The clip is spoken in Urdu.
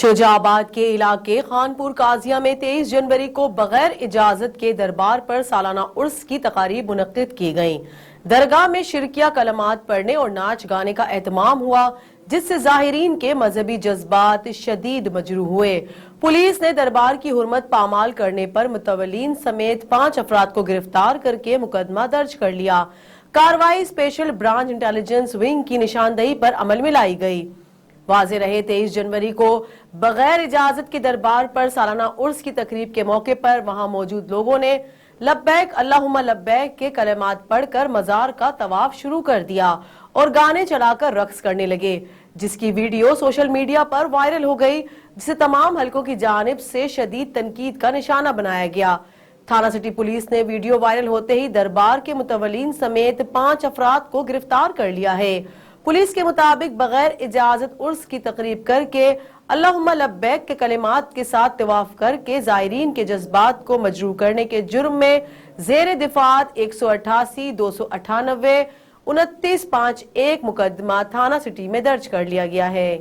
شجاعت کے علاقے خانپور قاضیہ میں 23 جنوری کو بغیر اجازت کے دربار پر سالانہ عرس کی تقاریب منعقد کی گئیں۔ درگاہ میں شرکیہ کلمات پڑھنے اور ناچ گانے کا اہتمام ہوا، جس سے زائرین کے مذہبی جذبات شدید مجروح ہوئے۔ پولیس نے دربار کی حرمت پامال کرنے پر متولین سمیت 5 افراد کو گرفتار کر کے مقدمہ درج کر لیا۔ کارروائی اسپیشل برانچ انٹیلیجنس ونگ کی نشاندہی پر عمل میں لائی گئی۔ واضح رہے 23 جنوری کو بغیر اجازت کے دربار پر سالانہ عرس کی تقریب کے موقع پر وہاں موجود لوگوں نے لبیک اللہم لبیک کے کلمات پڑھ کر مزار کا طواف شروع کر دیا اور گانے چلا کر رقص کرنے لگے، جس کی ویڈیو سوشل میڈیا پر وائرل ہو گئی، جسے تمام حلقوں کی جانب سے شدید تنقید کا نشانہ بنایا گیا۔ تھانہ سٹی پولیس نے ویڈیو وائرل ہوتے ہی دربار کے متولین سمیت 5 افراد کو گرفتار کر لیا ہے۔ پولیس کے مطابق بغیر اجازت عرس کی تقریب کر کے اللہم لبیک کے کلمات کے ساتھ طواف کر کے زائرین کے جذبات کو مجروح کرنے کے جرم میں زیر دفعات 188 298 29 51 مقدمہ تھانہ سٹی میں درج کر لیا گیا ہے۔